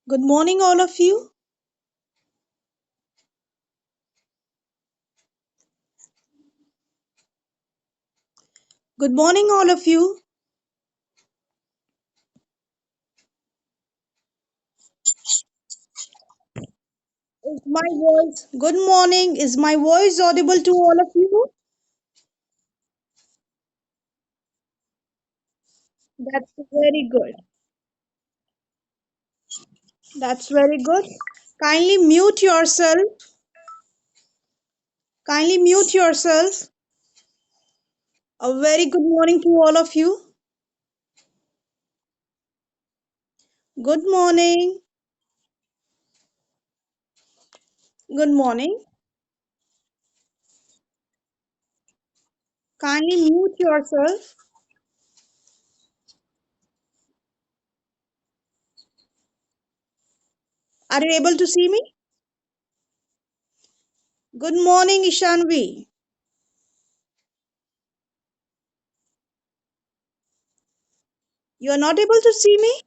Good morning, all of you. Good morning, all of you. Is my voice, good morning. Is my voice audible to all of you? That's very good. That's very good. Kindly mute yourself. Kindly mute yourself. A very good morning to all of you. Good morning. Good morning. Kindly mute yourself. Are you able to see me? Good morning, Ishanvi. You are not able to see me?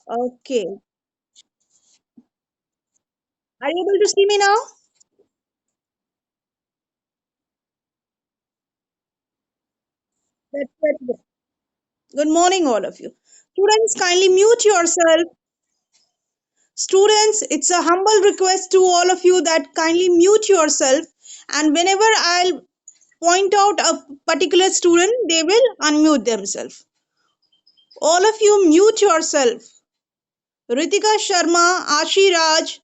Okay. Are you able to see me now? That's very good. Good morning, all of you. Students, kindly mute yourself. Students, it's a humble request to all of you that kindly mute yourself. And whenever I'll point out a particular student, they will unmute themselves. All of you mute yourself. Ritika Sharma, Ashi Raj,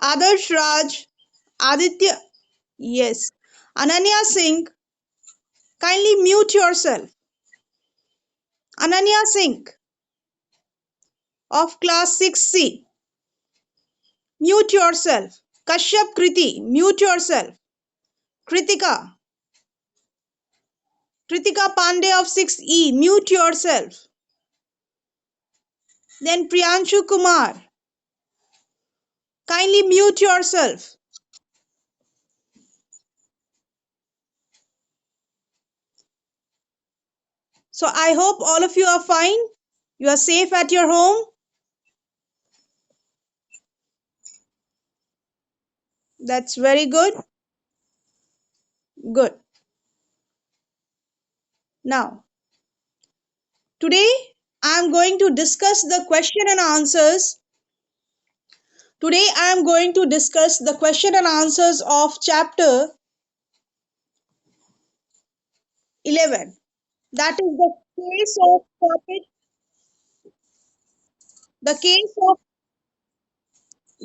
Adarsh Raj, Aditya, yes. Ananya Singh, kindly mute yourself. Ananya Singh of class 6C, mute yourself. Kashyap Kriti, mute yourself. Kritika, Kritika Pandey of 6E, mute yourself. Then Priyanshu Kumar, kindly mute yourself. So I hope all of you are fine. You are safe at your home. That's very good. Good. Now, today I am going to discuss the question and answers. Today I am going to discuss the question and answers of chapter 11. That is the case of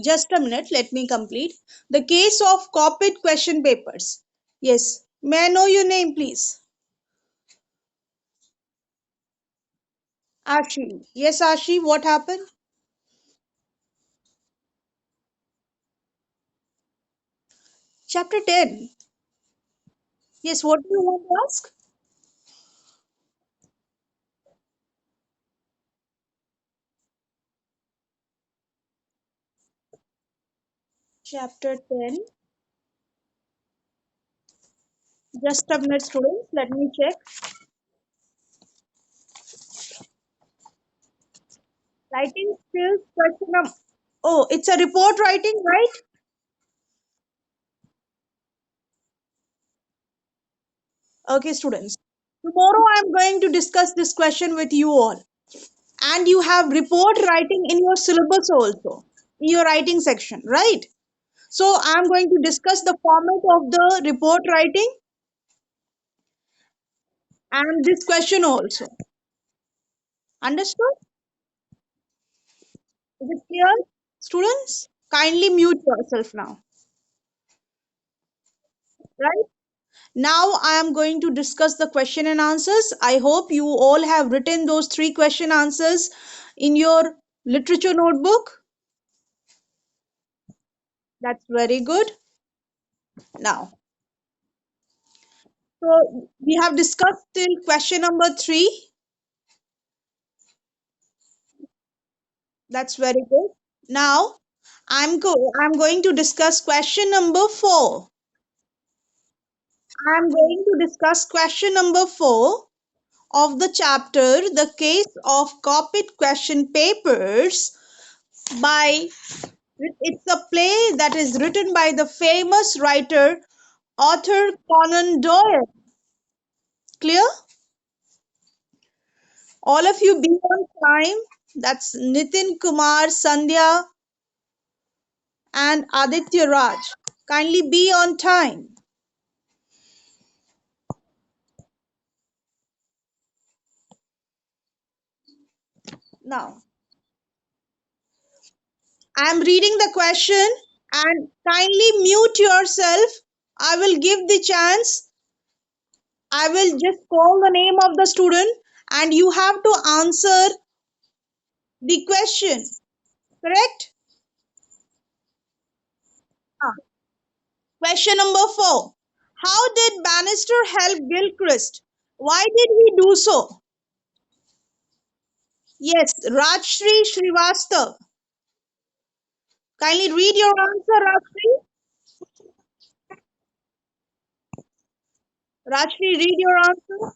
just a minute, let me complete. The case of copied question papers. Yes. May I know your name, please? Ashi. Yes, Ashi, what happened? Chapter 10. Yes, what do you want to ask? Chapter 10. Just a minute, students. Let me check. Writing skills question number. Oh, it's a report writing, right? Okay, students. Tomorrow I'm going to discuss this question with you all. And you have report writing in your syllabus also, in your writing section, right? So I'm going to discuss the format of the report writing and this question also. Understood? Is it clear? Students, kindly mute yourself now. Right? Now I am going to discuss the question and answers. I hope you all have written those three question answers in your literature notebook. That's very good. Now, so we have discussed till question number 3. That's very good. Now, I'm going to discuss question number 4. I'm going to discuss question number 4 of the chapter The Case of Copied Question Papers by it's a play that is written by the famous writer Arthur Conan Doyle. Clear? All of you be on time. That's Nitin Kumar, Sandhya, and Aditya Raj. Kindly be on time. Now, I am reading the question and kindly mute yourself. I will give the chance. I will just call the name of the student and you have to answer the question. Correct? Ah. Question number 4. How did Bannister help Gilchrist? Why did he do so? Yes, Rajshri Srivastav. Kindly read your answer, Rajshri. Rajshri, read your answer.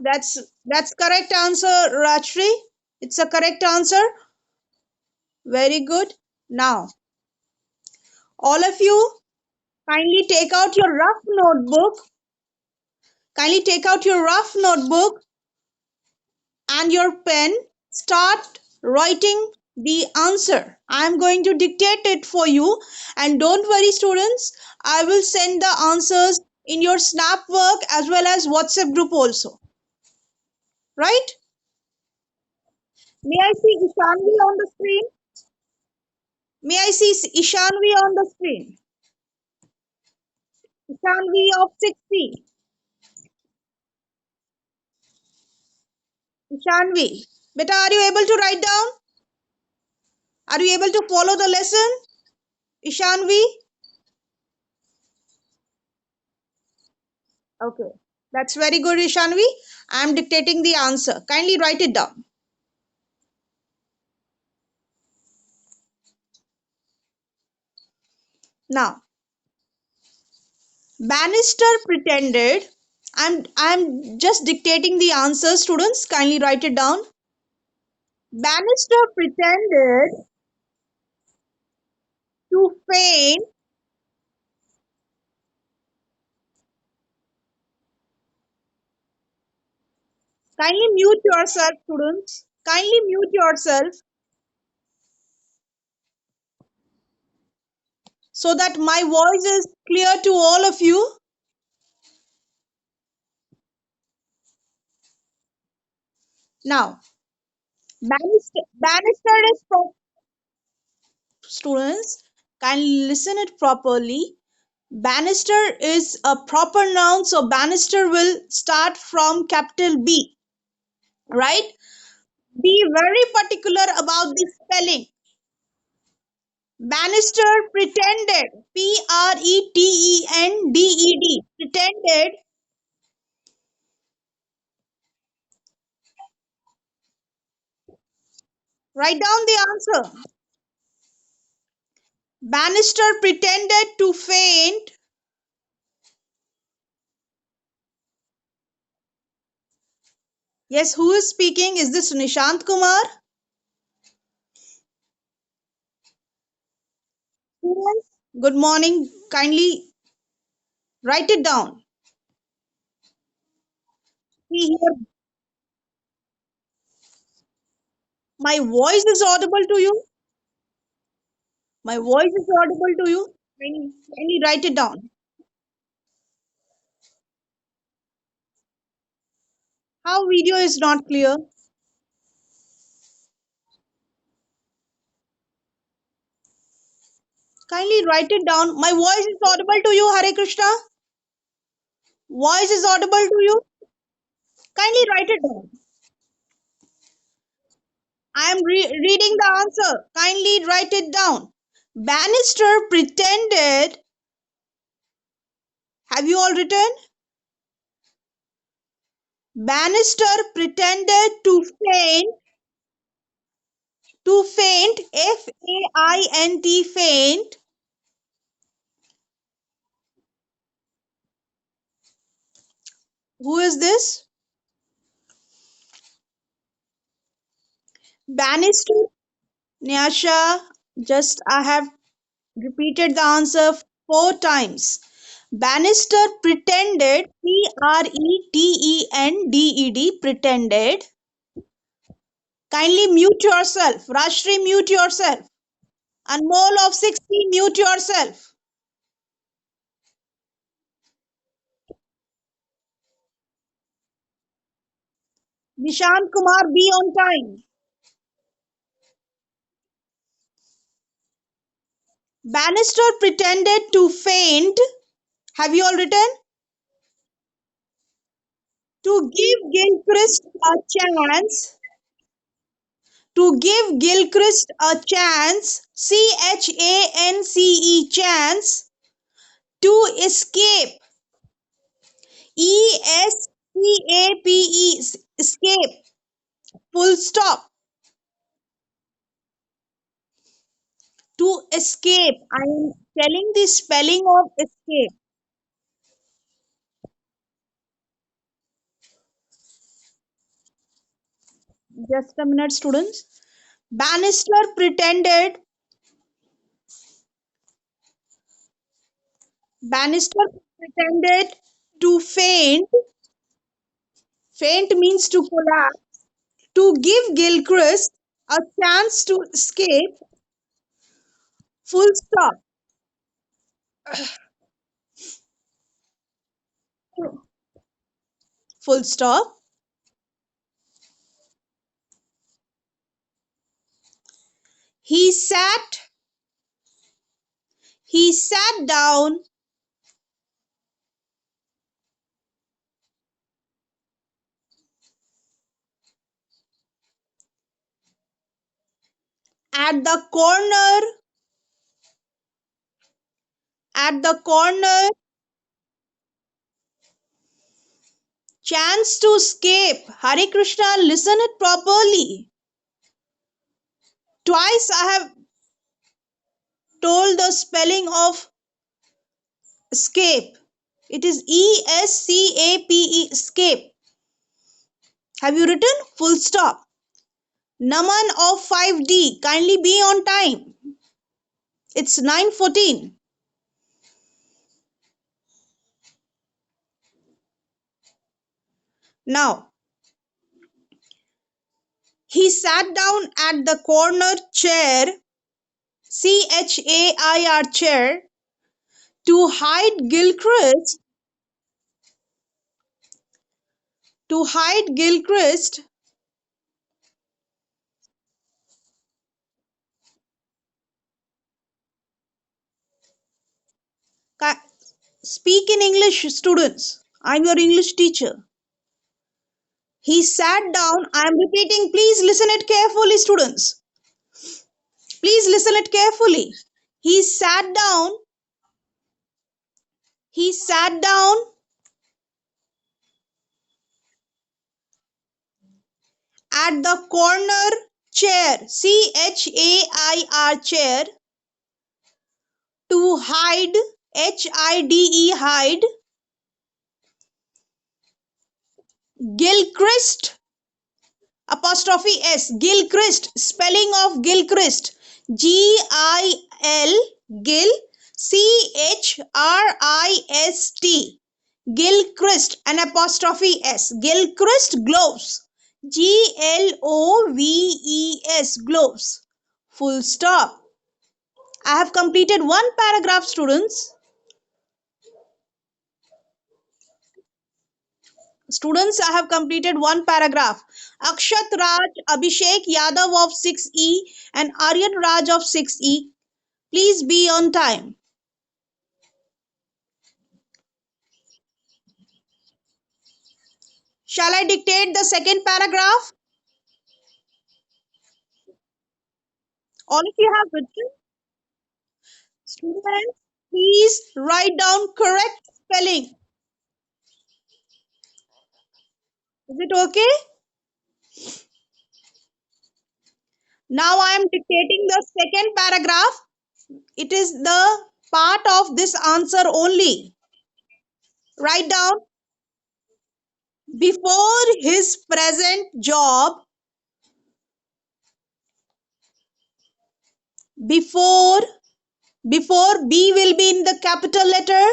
That's correct answer, Rajshri. It's a correct answer. Very good. Now, all of you, kindly take out your rough notebook. Kindly take out your rough notebook and your pen. Start writing the answer. I am going to dictate it for you. And don't worry, students. I will send the answers in your Snap work as well as WhatsApp group also. Right? May I see Ishanvi on the screen? May I see Ishanvi on the screen? Ishanvi of 60. Ishanvi. Beta, are you able to write down? Are you able to follow the lesson? Ishanvi? Okay. That's very good, Ishanvi. I am dictating the answer. Kindly write it down. Now, Bannister pretended. I'm just dictating the answer, students. Kindly write it down. Bannister pretended to faint. Kindly mute yourself, students. Kindly mute yourself so that my voice is clear to all of you. Now, Bannister is students. Kindly listen it properly. Bannister is a proper noun, so Bannister will start from capital B, right? Be very particular about the spelling. Bannister pretended, pretended, pretended, write down the answer. Bannister pretended to faint. Yes, who is speaking? Is this Nishant Kumar? Yes. Good morning. Kindly write it down. See here, my voice is audible to you. My voice is audible to you. Kindly write it down. How video is not clear? Kindly write it down. My voice is audible to you, Hare Krishna. Voice is audible to you. Kindly write it down. I am reading the answer. Kindly write it down. Bannister pretended. Have you all written? Bannister pretended to faint, F-A-I-N-T, faint. Who is this? Bannister. Nyasha, just I have repeated the answer 4 times. Bannister pretended, pretended, pretended. Kindly mute yourself. Rashri, mute yourself. Anmol of 60, mute yourself. Nishant Kumar, be on time. Bannister pretended to faint. Have you all written? To give Gilchrist a chance. To give Gilchrist a chance. Chance. To escape. Escape. Escape. Full stop. To escape. I am telling the spelling of escape. Just a minute, students. Bannister Bannister pretended to faint. Faint means to collapse. To give Gilchrist a chance to escape. Full stop. Full stop. He sat. He sat down at the corner. At the corner. Chance to escape. Hare Krishna, listen it properly. Twice I have told the spelling of escape. It is Escape. Escape. Have you written? Full stop. Naman of 5D. Kindly be on time. It's 9:14. Now, he sat down at the corner chair, chair, to hide Gilchrist, to hide Gilchrist, speak in English, students. I'm your English teacher. He sat down. I'm repeating. Please listen it carefully, students. Please listen it carefully. He sat down. He sat down at the corner chair, chair, to hide, hide, Gilchrist, apostrophe S, Gilchrist, spelling of Gilchrist, Gil, Gil, Christ, Gilchrist, an apostrophe S, Gilchrist gloves, Gloves, gloves, full stop. I have completed one paragraph, students. Students, I have completed one paragraph. Akshat Raj, Abhishek Yadav of 6E and Aryan Raj of 6E, please be on time. Shall I dictate the second paragraph? All of you have written? Students, please write down correct spelling. Is it okay? Now I am dictating the second paragraph. It is the part of this answer only. Write down, before his present job, before before B will be in the capital letter.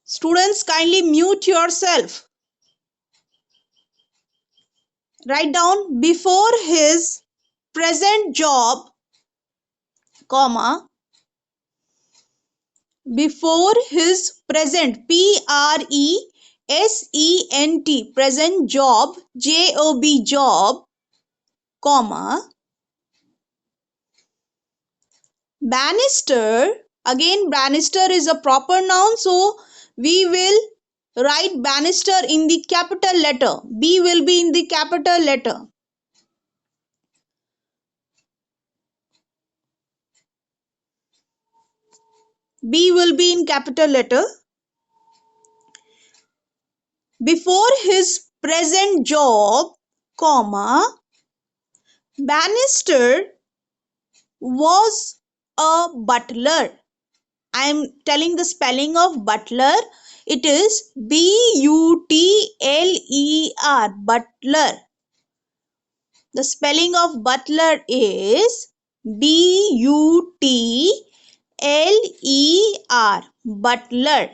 Students, kindly mute yourself. Write down, before his present job, comma, before his present, present, present job, job, job, comma, Bannister. Again, Bannister is a proper noun, so we will write Bannister in the capital letter. B will be in the capital letter. B will be in capital letter. Before his present job, comma, Bannister was a butler. I am telling the spelling of butler. It is Butler. Butler. The spelling of butler is Butler. Butler.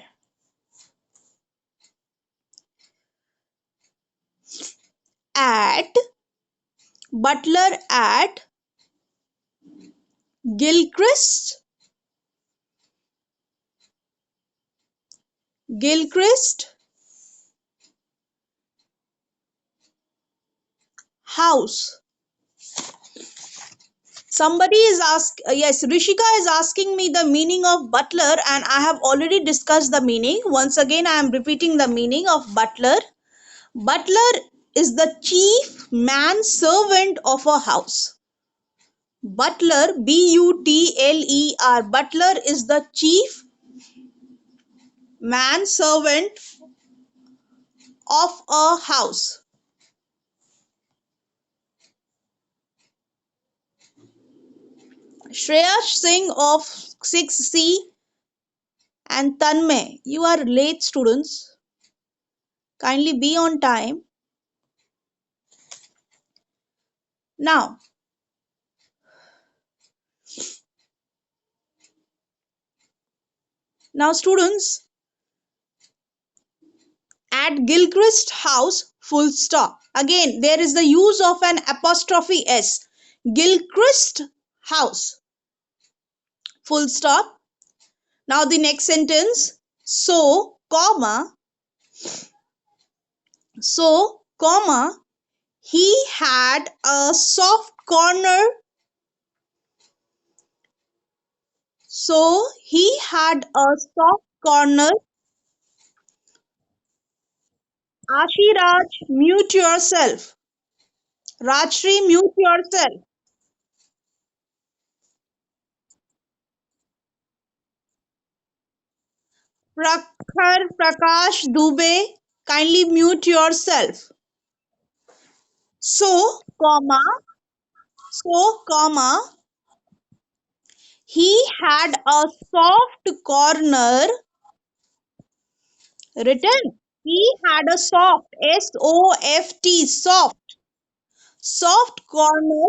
At Butler at Gilchrist. Gilchrist house. Somebody is yes, Rishika is asking me the meaning of butler, and I have already discussed the meaning. Once again, I am repeating the meaning of butler. Butler is the chief man servant of a house. Butler, Butler. Butler is the chief man servant of a house. Shreya Singh of 6C and Tanmay, you are late, students. Kindly be on time. Now, students, at Gilchrist house, full stop. Again, there is the use of an apostrophe S. Gilchrist house, full stop. Now the next sentence. So, he had a soft corner. So, he had a soft corner. Ashiraj, mute yourself. Rajshri, mute yourself. Prakhar Prakash Dubey, kindly mute yourself. So, comma, he had a soft corner written. He had a soft corner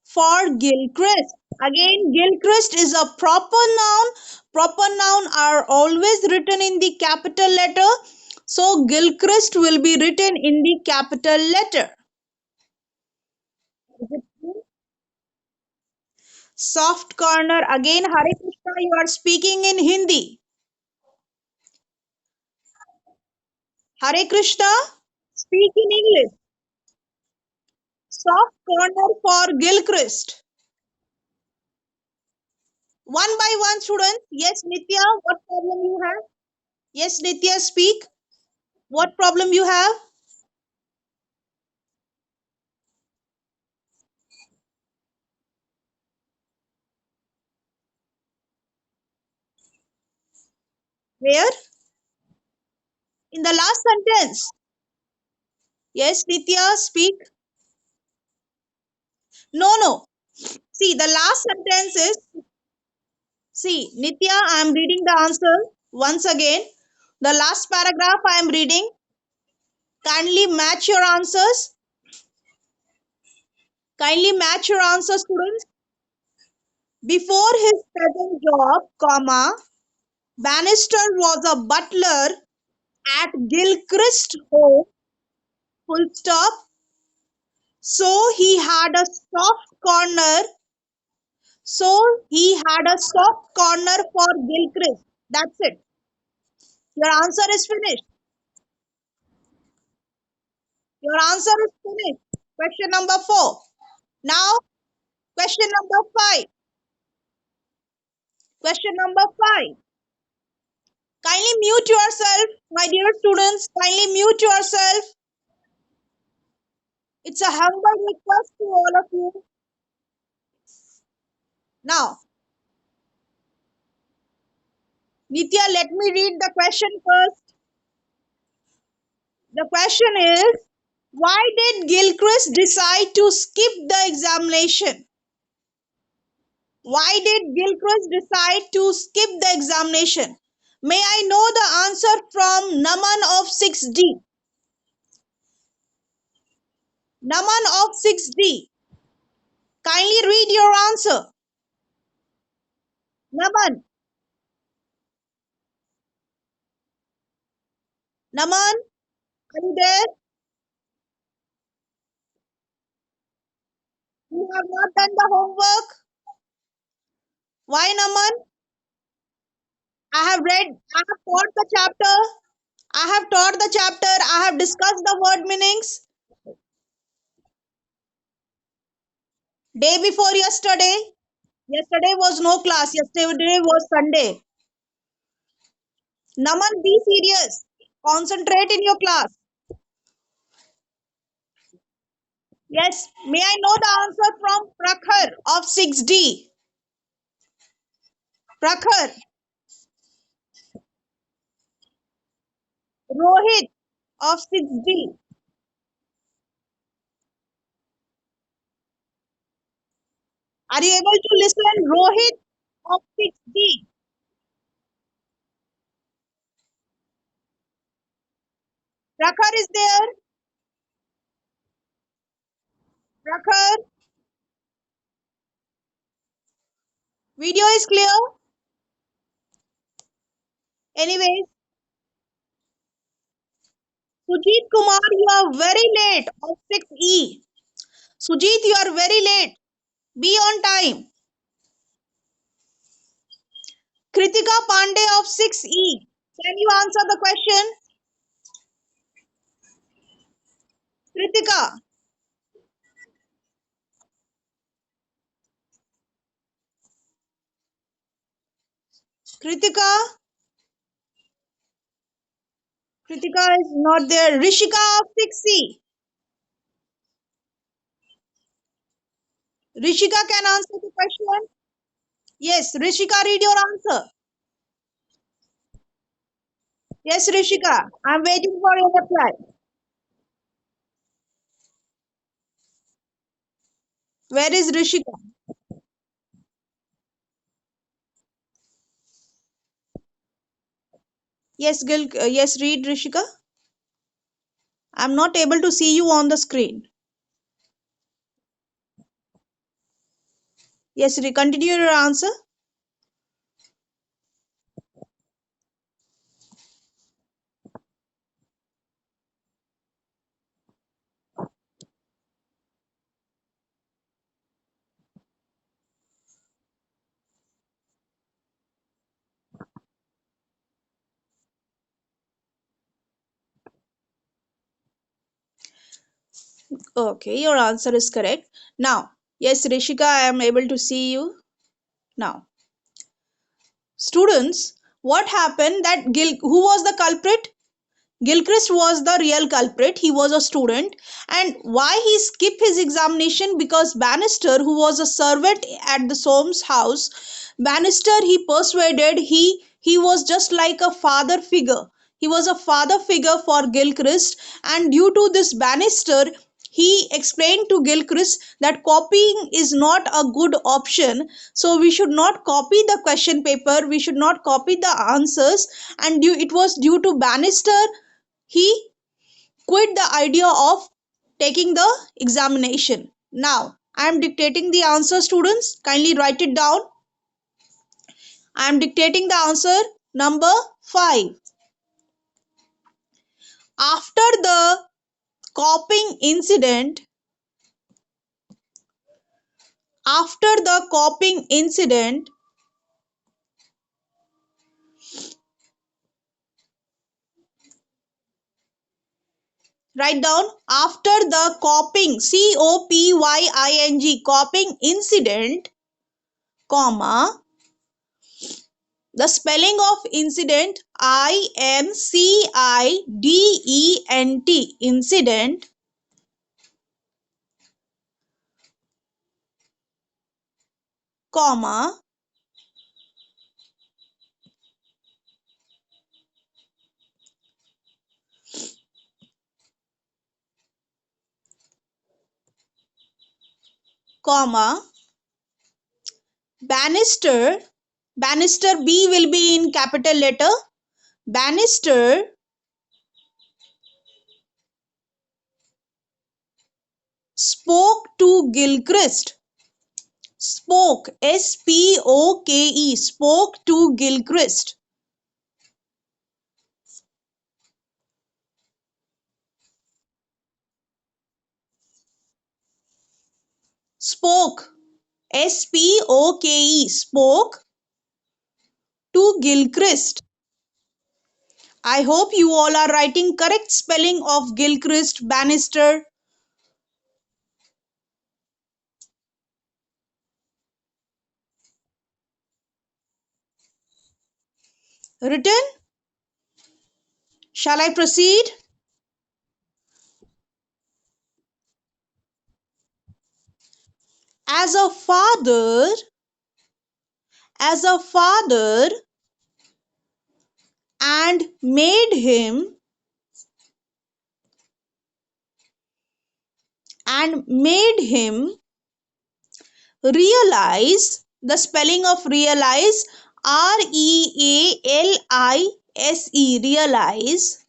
for Gilchrist. Again, Gilchrist is a proper noun. Proper noun are always written in the capital letter. So, Gilchrist will be written in the capital letter. Soft corner. Again, Hare Krishna, you are speaking in Hindi. Hare Krishna, speak in English. Soft corner for Gilchrist. One by one, students. Yes, Nitya, what problem you have? Yes, Nitya, speak. What problem you have? Where? In the last sentence. Yes, Nitya, speak. No, no. See, the last sentence is, see, Nitya, I am reading the answer once again. The last paragraph I am reading. Kindly match your answers. Kindly match your answers, students. Before his present job, comma, Bannister was a butler at Gilchrist Home, full stop. So he had a soft corner. So he had a soft corner for Gilchrist. That's it. Your answer is finished. Your answer is finished. Question number 4. Now, question number 5. Question number 5. Kindly mute yourself, my dear students. Kindly mute yourself. It's a humble request to all of you. Now, Nitya, let me read the question first. The question is, why did Gilchrist decide to skip the examination? Why did Gilchrist decide to skip the examination? May I know the answer from Naman of 6D? Naman of 6D. Kindly read your answer. Naman. Naman, are you there? You have not done the homework. Why, Naman? I have taught the chapter. I have taught the chapter. I have discussed the word meanings. Day before yesterday. Yesterday was no class. Yesterday was Sunday. Naman, be serious. Concentrate in your class. Yes. May I know the answer from Prakhar of 6D? Prakhar. Rohit of 6D. Are you able to listen? Rohit of 6D. Prakhar is there. Prakhar. Video is clear. Anyways, Sujit Kumar, you are very late of 6E. Sujit, you are very late. Be on time. Kritika Pandey of 6E. Can you answer the question? Kritika. Kritika. Kritika is not there. Rishika of 6C. Rishika can answer the question. Yes, Rishika, read your answer. Yes, Rishika. I'm waiting for your reply. Where is Rishika? Yes, yes, read Rishika. I'm not able to see you on the screen. Yes, continue your answer. Okay, your answer is correct. Now, yes, Rishika, I am able to see you now. Students, what happened that who was the culprit? Gilchrist was the real culprit. He was a student. And why he skipped his examination? Because Bannister, who was a servant at the Soames house, Bannister, he persuaded, he He was just like a father figure. He was a father figure for Gilchrist, and due to this Bannister, he explained to Gilchrist that copying is not a good option. So we should not copy the question paper, we should not copy the answers, and it was due to Bannister he quit the idea of taking the examination. Now, I am dictating the answer, students. Kindly write it down. I am dictating the answer. Number 5. After the copying incident, after the copying incident, write down after the copying, copying incident, comma, the spelling of incident, incident, incident, comma, comma, Bannister, Bannister B will be in capital letter. Bannister spoke to Gilchrist. Spoke, spoke, spoke to Gilchrist. Spoke, spoke, spoke to Gilchrist. I hope you all are writing correct spelling of Gilchrist, Bannister. Written? Shall I proceed? As a father, as a father, and made him realize, the spelling of realize, realize, realize,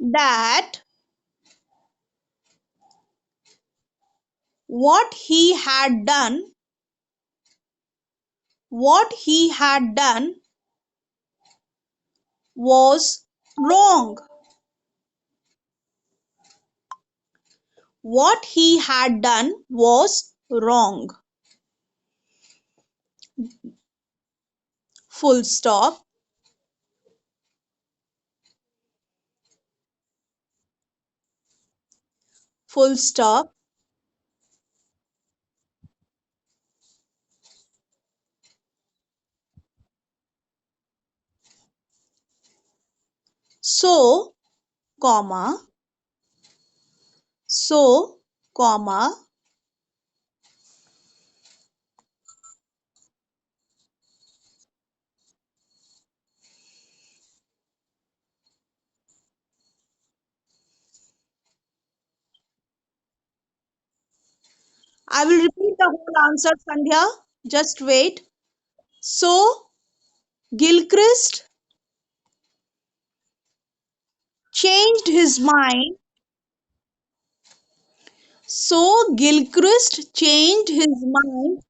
that what he had done, what he had done was wrong. What he had done was wrong. Full stop. Full stop. So, comma, so, comma, I will repeat the whole answer, Sandhya. Just wait. So, Gilchrist changed his mind. So, Gilchrist changed his mind.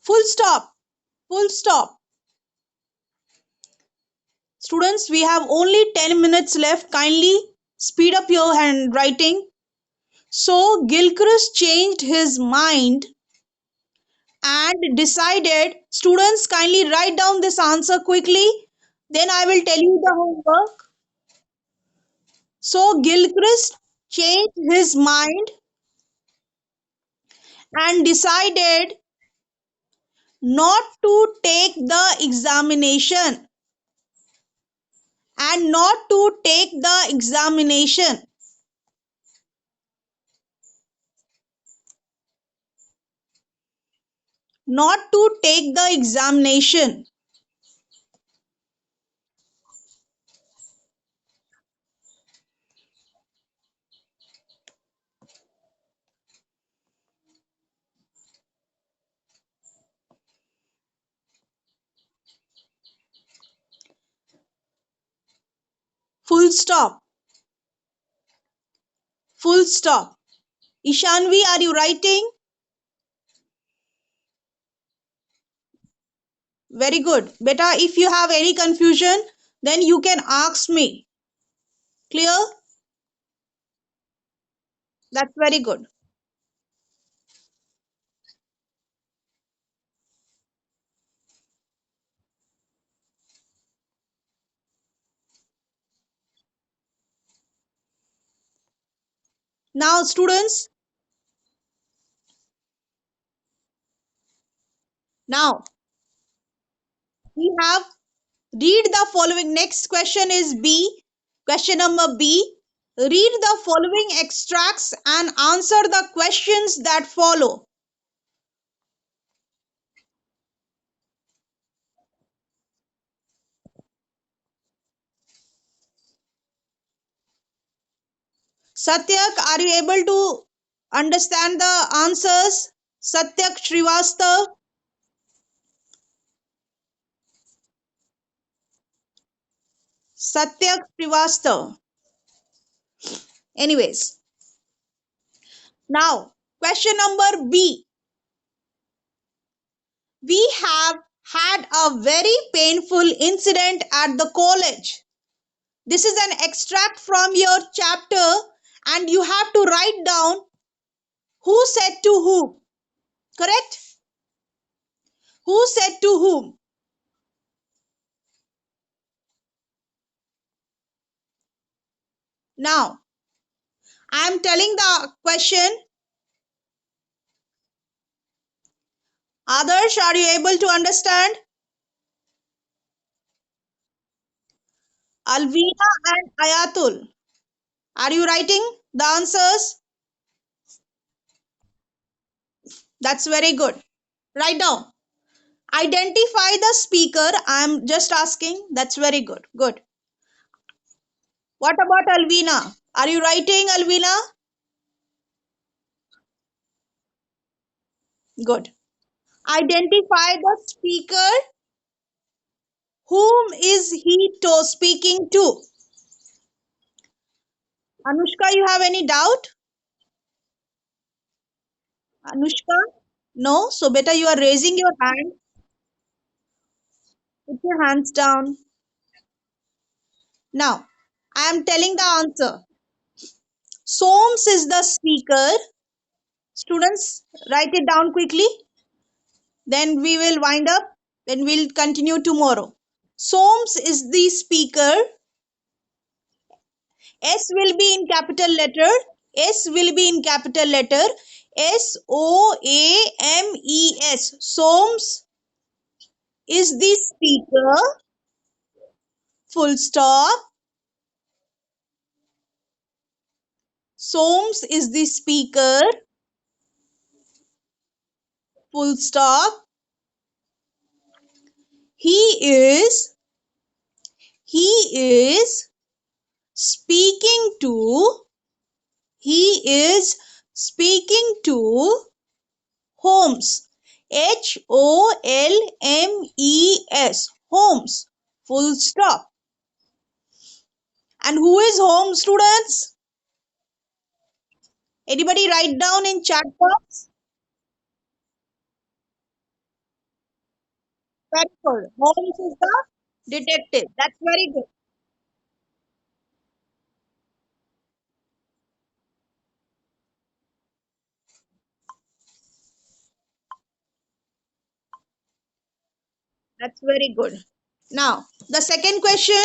Full stop. Full stop. Students, we have only 10 minutes left. Kindly speed up your handwriting. So, Gilchrist changed his mind and decided. Students, kindly write down this answer quickly. Then I will tell you the homework. So, Gilchrist changed his mind and decided not to take the examination, and not to take the examination. not to take the examination. Full stop. Full stop. Ishanvi, are you writing? Very good. Beta, if you have any confusion, then you can ask me. Clear? That's very good. Now, students, now we have read the following. Next question is B. Question number B. Read the following extracts and answer the questions that follow. Satyak, are you able to understand the answers? Satyak Srivastav. Satyak Srivastav. Anyways, now question number B. We have had a very painful incident at the college. This is an extract from your chapter, and you have to write down who said to whom. Correct? Who said to whom? Now, I am telling the question. Others, are you able to understand? Alvina and Ayatul. Are you writing the answers? That's very good. Write down. Identify the speaker. I am just asking. That's very good. Good. What about Alvina? Are you writing, Alvina? Good. Identify the speaker. Whom is he speaking to? Anushka, you have any doubt? Anushka? No? So, beta, you are raising your hand. Put your hands down. Now, I am telling the answer. Soms is the speaker. Students, write it down quickly. Then we will wind up. Then we'll continue tomorrow. Soms is the speaker. S will be in capital letter. S will be in capital letter. Soames. Soms is the speaker. Full stop. Soames is the speaker. Full stop. He is. He is speaking to. He is speaking to Holmes. Holmes. Holmes. Full stop. And who is Holmes, students? Anybody write down in chat box? Very good. Holmes is the detective. That's very good. That's very good. Now, the second question.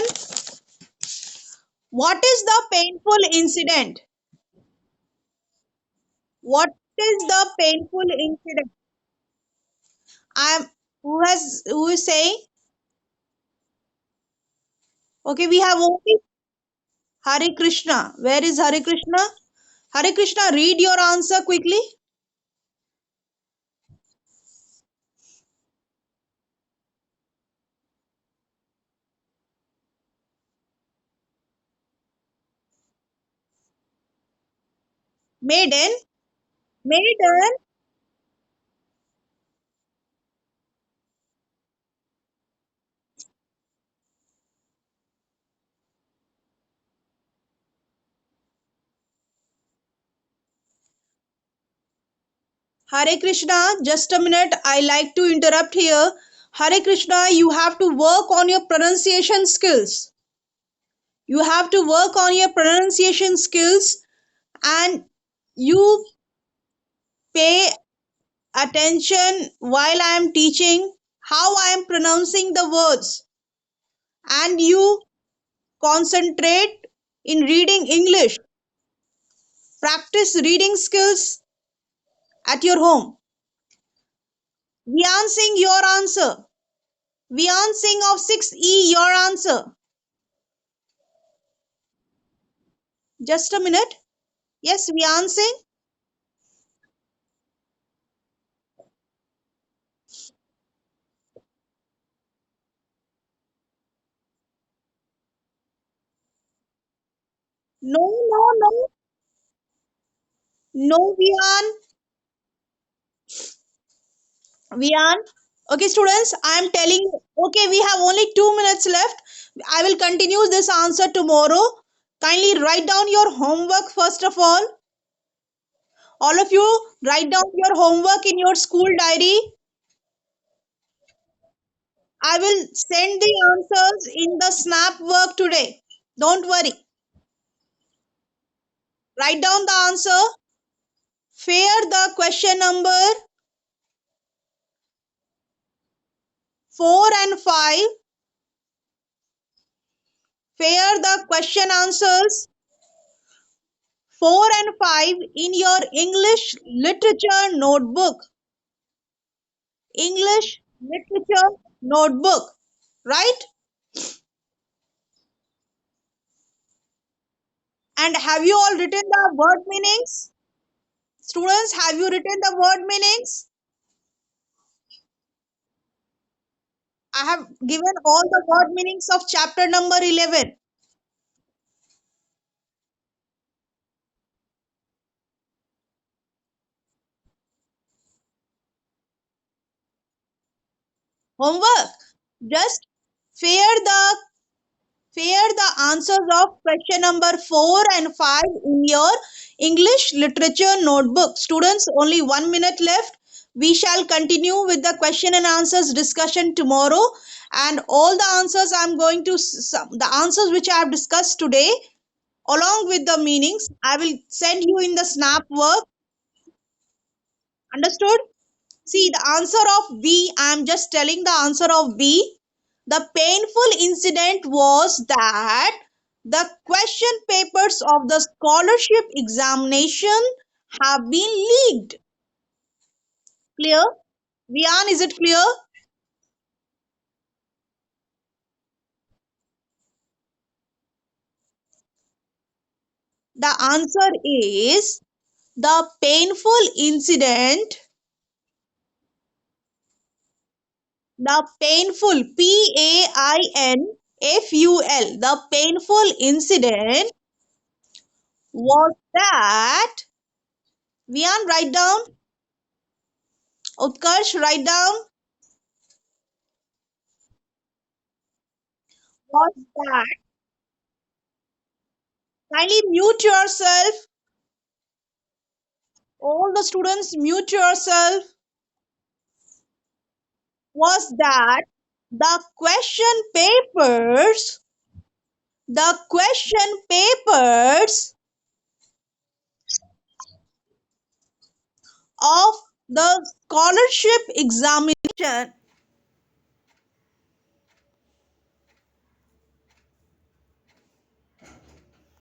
What is the painful incident? What is the painful incident? I'm who is saying? Okay, we have only Hari Krishna. Where is Hari Krishna? Hari Krishna, read your answer quickly. Maiden, maiden. Hare Krishna, just a minute. I like to interrupt here. Hare Krishna, you have to work on your pronunciation skills. You have to work on your pronunciation skills, and you pay attention while I am teaching how I am pronouncing the words, and you concentrate in reading English. Practice reading skills at your home. Vian Singh, your answer. Vian Singh of 6E, your answer. Just a minute. Yes, Vian Singh. No, no, no. No, Vian. Vian. Okay, students, I am telling you. Okay, we have only 2 minutes left. I will continue this answer tomorrow. Kindly write down your homework first of all. All of you, write down your homework in your school diary. I will send the answers in the snap work today. Don't worry. Write down the answer. Fear the question number 4 and 5. Fear the question answers 4 and 5 in your English literature notebook. English literature notebook. Right? And have you all written the word meanings? Students, have you written the word meanings? I have given all the word meanings of chapter number 11. Homework. Just fear the answers of question number 4 and 5 in your English literature notebook. Students, only 1 minute left. We shall continue with the question and answers discussion tomorrow. And all the answers I'm going to, the answers which I have discussed today, along with the meanings, I will send you in the snap work. Understood? See, the answer of B, I am just telling the answer of B. The painful incident was that the question papers of the scholarship examination have been leaked. Clear? Vian, is it clear? The answer is the painful incident, the painful, PAINFUL, the painful incident was that, Vian, write down. Utkarsh, write down. Was that, kindly mute yourself. All the students, mute yourself. Was that the question papers of the scholarship examination